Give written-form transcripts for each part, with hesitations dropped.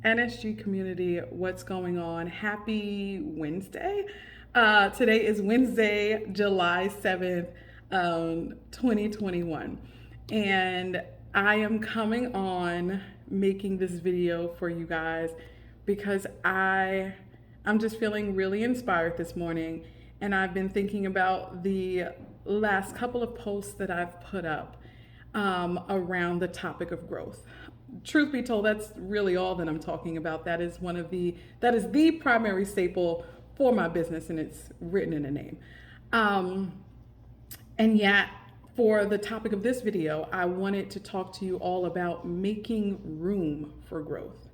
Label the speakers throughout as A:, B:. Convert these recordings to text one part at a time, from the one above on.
A: NSG community, what's going on? Happy Wednesday. Today is Wednesday, July 7th, 2021. And I am coming on making this video for you guys because I'm just feeling really inspired this morning. And I've been thinking about the last couple of posts that I've put up around the topic of growth. Truth be told, that's really all that I'm talking about. That is the primary staple for my business, and it's written in a name. And yet, for the topic of this video, I wanted to talk to you all about making room for growth.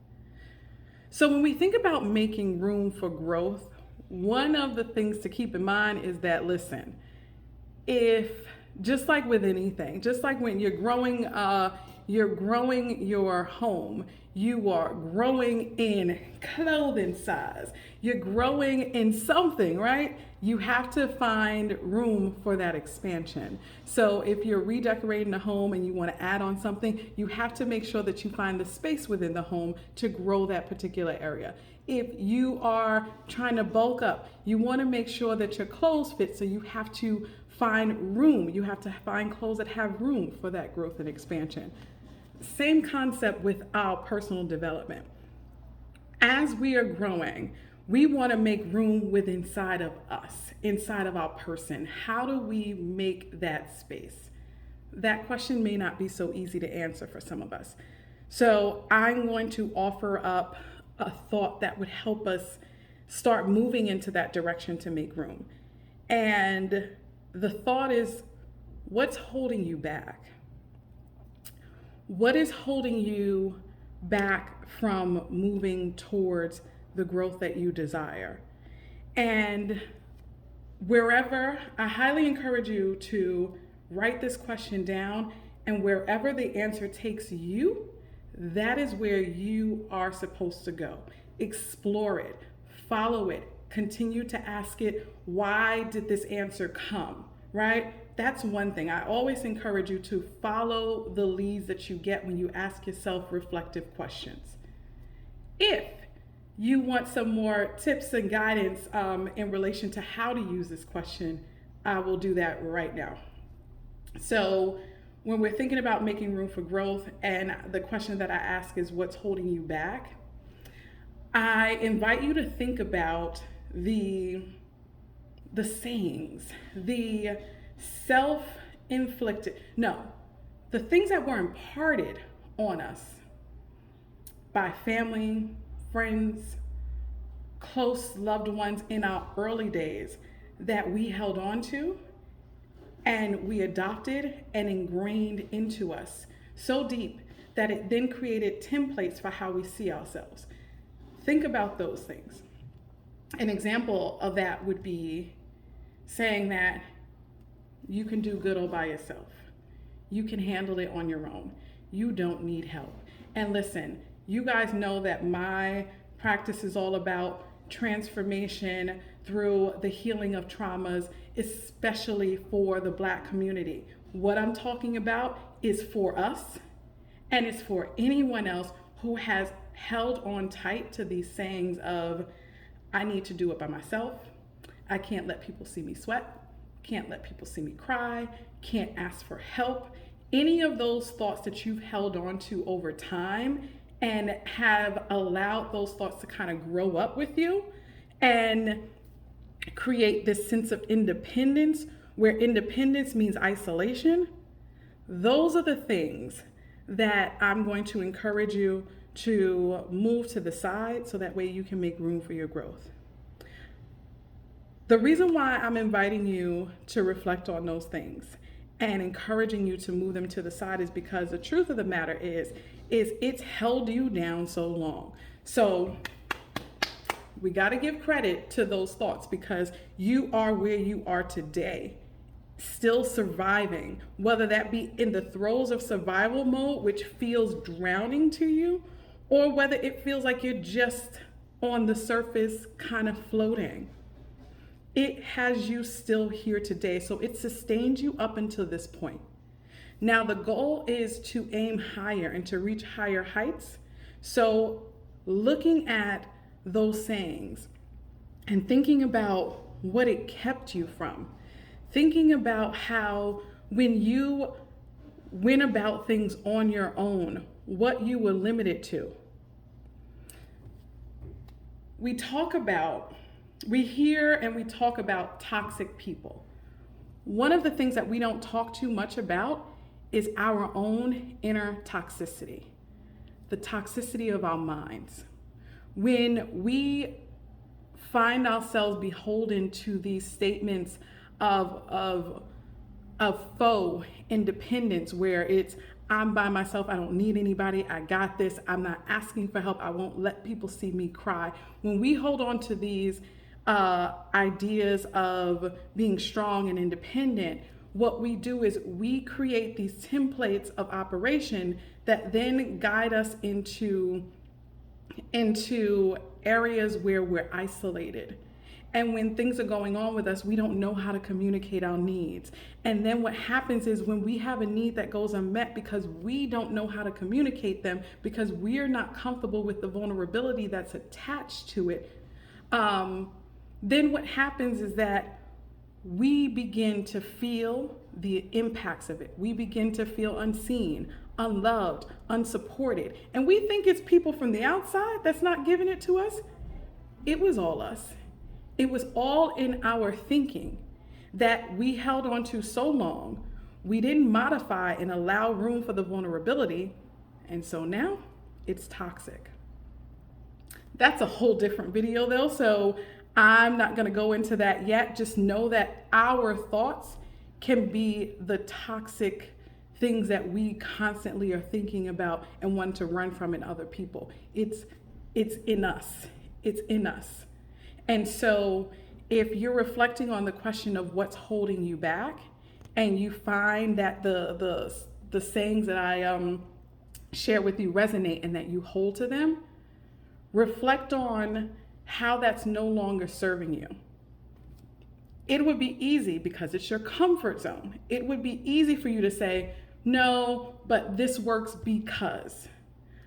A: So when we think about making room for growth, one of the things to keep in mind is that, listen, if just like with anything, just like when you're growing your home, you are growing in clothing size, you're growing in something, right? You have to find room for that expansion. So if you're redecorating a home and you want to add on something, you have to make sure that you find the space within the home to grow that particular area. If you are trying to bulk up, you want to make sure that your clothes fit, so you have to find room. You have to find clothes that have room for that growth and expansion. Same concept with our personal development. As we are growing, we want to make room inside of us, inside of our person. How do we make that space? That question may not be so easy to answer for some of us. So I'm going to offer up a thought that would help us start moving into that direction to make room. And the thought is, what's holding you back? What is holding you back from moving towards the growth that you desire? And wherever, I highly encourage you to write this question down, and wherever the answer takes you, that is where you are supposed to go. Explore it, follow it, continue to ask it, why did this answer come, right? That's one thing. I always encourage you to follow the leads that you get when you ask yourself reflective questions. If you want some more tips and guidance in relation to how to use this question, I will do that right now. So when we're thinking about making room for growth, and the question that I ask is, what's holding you back? I invite you to think about the sayings, the the things that were imparted on us by family, friends, close loved ones in our early days that we held on to and we adopted and ingrained into us so deep that it then created templates for how we see ourselves. Think about those things. An example of that would be saying that you can do good all by yourself. You can handle it on your own. You don't need help. And listen, you guys know that my practice is all about transformation through the healing of traumas, especially for the Black community. What I'm talking about is for us, and it's for anyone else who has held on tight to these sayings of, I need to do it by myself. I can't let people see me sweat. Can't let people see me cry. Can't ask for help. Any of those thoughts that you've held on to over time and have allowed those thoughts to kind of grow up with you and create this sense of independence, where independence means isolation. Those are the things that I'm going to encourage you to move to the side so that way you can make room for your growth. The reason why I'm inviting you to reflect on those things and encouraging you to move them to the side is because the truth of the matter is it's held you down so long. So we got to give credit to those thoughts, because you are where you are today, still surviving, whether that be in the throes of survival mode, which feels drowning to you, or whether it feels like you're just on the surface kind of floating. It has you still here today, so it sustained you up until this point. Now the goal is to aim higher and to reach higher heights. So looking at those sayings and thinking about what it kept you from, thinking about how when you went about things on your own, what you were limited to. We hear and we talk about toxic people. One of the things that we don't talk too much about is our own inner toxicity, the toxicity of our minds. When we find ourselves beholden to these statements of faux independence, where it's I'm by myself, I don't need anybody, I got this, I'm not asking for help, I won't let people see me cry. When we hold on to these ideas of being strong and independent, what we do is we create these templates of operation that then guide us into areas where we're isolated. And when things are going on with us, we don't know how to communicate our needs. And then what happens is when we have a need that goes unmet because we don't know how to communicate them, because we're not comfortable with the vulnerability that's attached to it, then what happens is that we begin to feel the impacts of it. We begin to feel unseen, unloved, unsupported. And we think it's people from the outside that's not giving it to us. It was all us. It was all in our thinking that we held on to so long. We didn't modify and allow room for the vulnerability. And so now it's toxic. That's a whole different video though, so I'm not gonna go into that yet. Just know that our thoughts can be the toxic things that we constantly are thinking about and want to run from in other people. It's in us. It's in us. And so if you're reflecting on the question of what's holding you back, and you find that the sayings that I share with you resonate and that you hold to them, reflect on how that's no longer serving you. It would be easy, because it's your comfort zone, it would be easy for you to say, no, but this works because.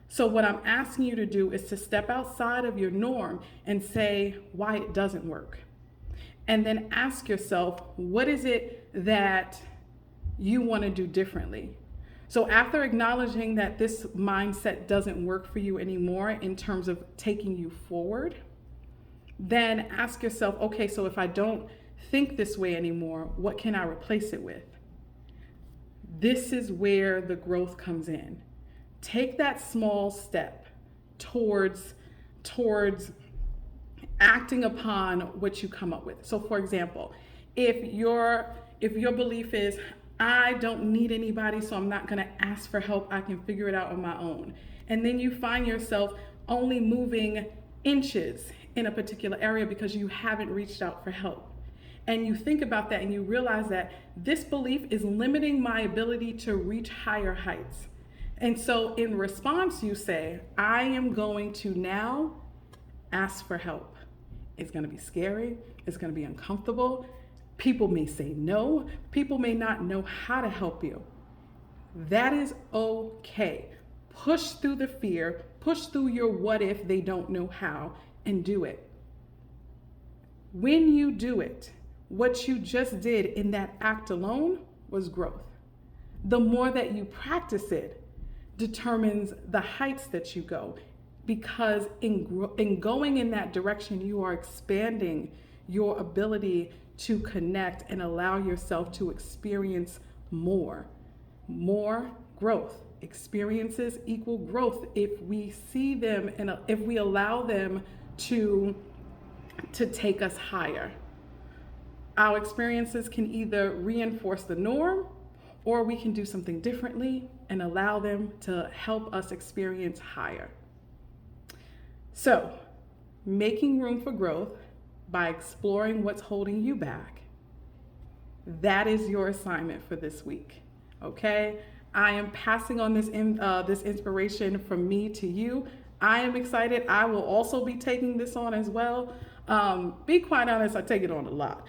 A: So what I'm asking you to do is to step outside of your norm and say why it doesn't work. And then ask yourself, what is it that you want to do differently? So after acknowledging that this mindset doesn't work for you anymore in terms of taking you forward, then ask yourself, okay, so if I don't think this way anymore, what can I replace it with? This is where the growth comes in. Take that small step towards acting upon what you come up with. So for example, if your belief is, I don't need anybody, so I'm not gonna ask for help, I can figure it out on my own. And then you find yourself only moving inches in a particular area because you haven't reached out for help. And you think about that and you realize that this belief is limiting my ability to reach higher heights. And so in response, you say, I am going to now ask for help. It's gonna be scary, it's gonna be uncomfortable. People may say no, people may not know how to help you. That is okay. Push through the fear, push through your what if they don't know how, and do it. When you do it, what you just did in that act alone was growth. The more that you practice it determines the heights that you go, because in going in that direction, you are expanding your ability to connect and allow yourself to experience more growth. Experiences equal growth if we see them and if we allow them to take us higher. Our experiences can either reinforce the norm, or we can do something differently and allow them to help us experience higher. So, making room for growth by exploring what's holding you back, that is your assignment for this week, okay? I am passing on this inspiration from me to you. I am excited. I will also be taking this on as well. Be quite honest, I take it on a lot.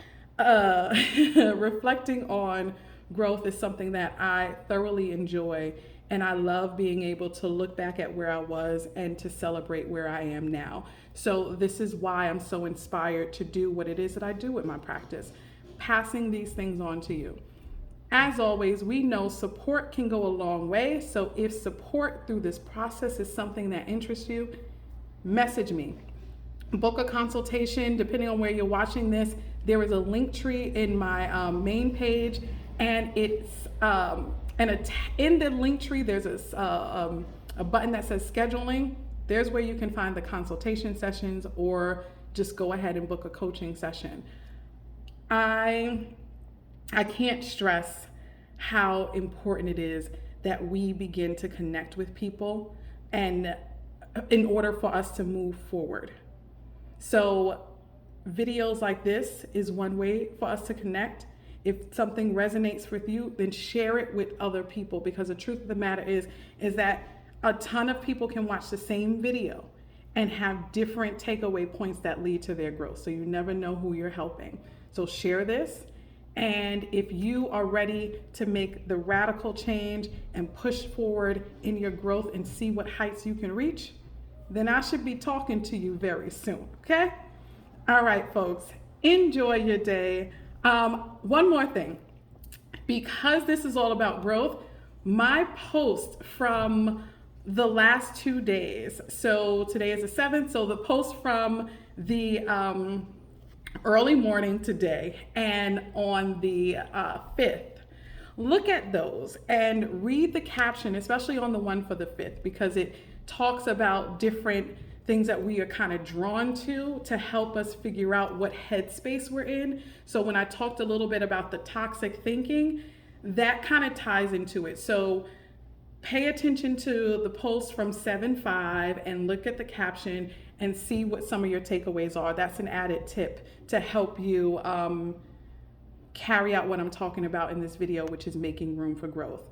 A: Reflecting on growth is something that I thoroughly enjoy, And I love being able to look back at where I was and to celebrate where I am now. So this is why I'm so inspired to do what it is that I do with my practice, passing these things on to you. As always, we know support can go a long way. So if support through this process is something that interests you, message me. Book a consultation. Depending on where you're watching this, there is a link tree in my main page, and it's in the link tree there's a button that says scheduling. There's where you can find the consultation sessions, or just go ahead and book a coaching session. I can't stress how important it is that we begin to connect with people, and in order for us to move forward. So videos like this is one way for us to connect. If something resonates with you, then share it with other people, because the truth of the matter is that a ton of people can watch the same video and have different takeaway points that lead to their growth. So you never know who you're helping. So share this. And if you are ready to make the radical change and push forward in your growth and see what heights you can reach, then I should be talking to you very soon, okay? All right, folks, enjoy your day. One more thing, because this is all about growth, my post from the last 2 days, so today is the 7th, so the post from the early morning today and on the 5th, look at those and read the caption, especially on the one for the 5th, because it talks about different things that we are kind of drawn to help us figure out what headspace we're in. So when I talked a little bit about the toxic thinking, that kind of ties into it. So pay attention to the post from 7/5 and look at the caption and see what some of your takeaways are. That's an added tip to help you carry out what I'm talking about in this video, which is making room for growth.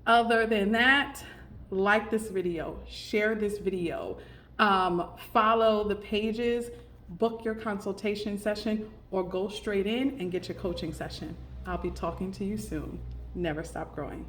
A: Other than that, like this video, share this video, follow the pages, book your consultation session, or go straight in and get your coaching session. I'll be talking to you soon. Never stop growing.